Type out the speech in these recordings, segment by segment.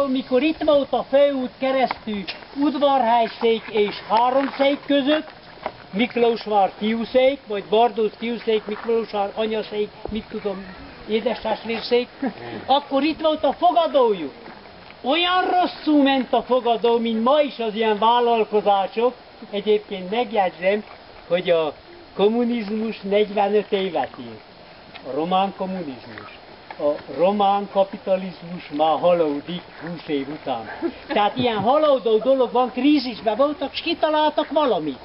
Mikor itt volt a főút keresztül udvarhelyszék és háromszék között, Miklósvár fiúszék, vagy Bardóz fiúszék, Miklósvár anyaszék, mit tudom, édestestvérszék, akkor itt volt a fogadójuk. Olyan rosszul ment a fogadó, mint ma is az ilyen vállalkozások. Egyébként megjegyzem, hogy a kommunizmus 45 évet élt. A román kommunizmus. A román kapitalizmus már halódik 20 év után. Tehát ilyen halódó dolog van, krízisben voltak, és kitaláltak valamit.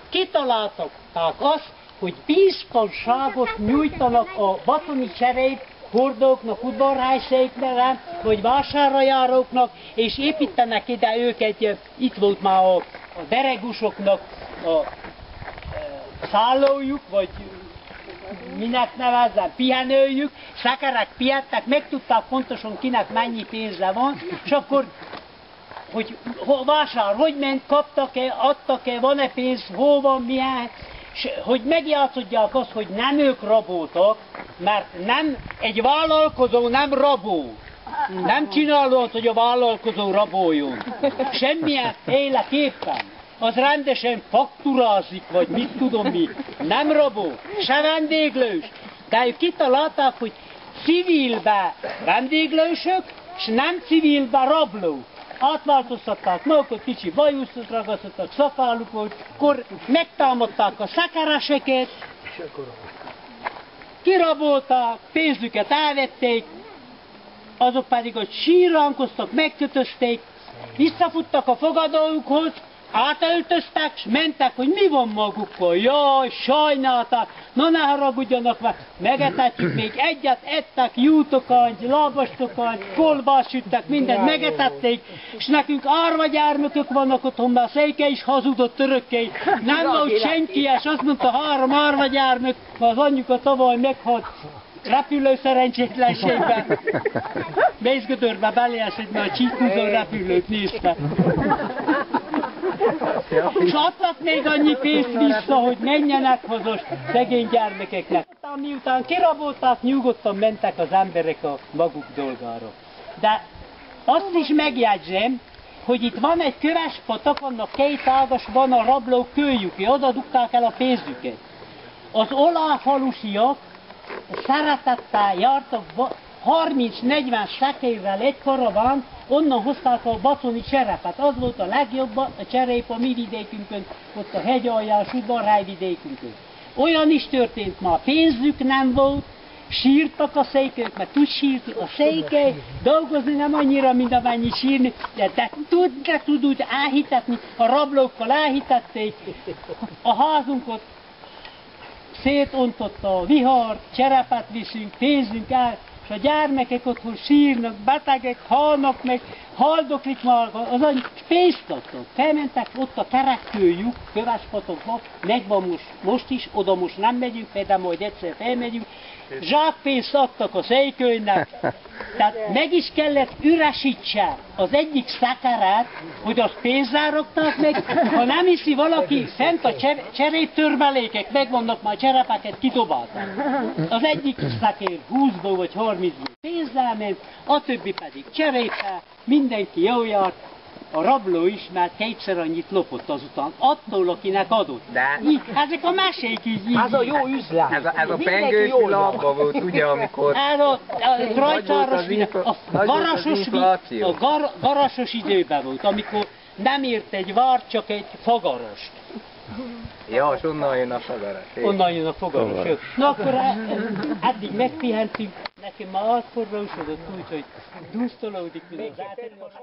Kitaláltak azt, hogy biztonságot nyújtanak a batoni cserép hordóknak, udvarhelyszéknek, vagy vásárrajáróknak, és építenek ide őket, itt volt már a deregusoknak a szállójuk, vagy minek nevezzem, pihenőjük, szekerek pihentek, megtudták pontosan kinek mennyi pénze van, és akkor, hogy vásár, hogy ment, kaptak-e, adtak-e, van-e pénz, hol van, milyen, és hogy megjátszodják azt, hogy nem ők raboltak, mert nem, egy vállalkozó nem rabol. Nem csinálod, hogy a vállalkozó raboljon. Semmilyen féleképpen. Az rendesen fakturázik, vagy mit tudom mi. Nem rabol, se vendéglős. De ők kitalálták, hogy civilbe vendéglősök, és nem civilbe rablók. Átváltoztatták magukat, kicsi bajuszot ragasztottak, szakáluk volt, akkor megtámadták a szekereseket, kirabolták, pénzüket elvették, azok pedig, hogy sírrankoztak, megkötözték, visszafuttak a fogadójukhoz, átöltöztek, és mentek, hogy mi van magukkal. Jaj, sajnálták, na ne haragudjanak már, megetetjük, még egyet ettek, jútokat, lábastokat, kolbászt süttek, mindent megetették, és nekünk árvagyármökök vannak otthon, mert Székely is hazudott örökké. Nem volt senki, és azt mondta, 3 árvagyármök, mert az anyjuka tavaly meghalt repülő szerencsétlenségben. Mészgödörbe beleesett, mert a csíkúzó repülőt nézte. És adtak még annyi pénzt vissza, hogy menjenek haza szegény gyermekeknek. Miután kirabolták, nyugodtan mentek az emberek a maguk dolgára. De azt is megjegyzem, hogy itt van egy köves patak, annak 2 ágas, van a rablók kőjük, oda dugták el a pénzüket. Az oláfalusiak szeretettel jártak 30-40 sekérrel egy karaván, onnan hozták a batoni cserepet. Az volt a legjobb a cserép a mi vidékünkön, ott a hegyaljás, udvarhely vidékünkön. Olyan is történt már, pénzük nem volt, sírtak a székelyek, mert tud sírni a székely, dolgozni nem annyira, mint amennyi sírni, de tud úgy elhitetni, a rablókkal elhitették, a házunkat szétontotta a vihar, cserepet viszünk, pénzünk el, és a gyermekek otthon sírnak, betegek, halnak meg, haldoklik már, az annyi pénzt adtak. Felmentek ott a kerekkőjük, Kövespatokba, megvan most is, oda most nem megyünk, de majd egyszer felmegyünk, zsákpénzt adtak a Székelynek, tehát meg is kellett üresítse az egyik szekeret, hogy azt pénzzel rakták meg, ha nem hiszi valaki, fent a cseréptörmelékek, megvannak már cserepeket, kidobálták. Az egyik szekér 20-ból vagy 30-ból pénzzel ment, a többi pedig cseréppel, mindenki jól járt, a rabló is, mert 2-szer annyit lopott azután, attól, akinek adott. De... Így, ezek a mesék így. Ez a jó üzlet. Ez a pengős világban volt, ugye, amikor... Ez a rajtáros a garasos időben volt, amikor nem ért egy vár, csak egy fagarost. Ja, és onnan jön a fagaros. Onnan jön a fagaros. Na akkor eddig megpihentünk, nekem már átforrósodott úgy, hogy dusztolódik, mint az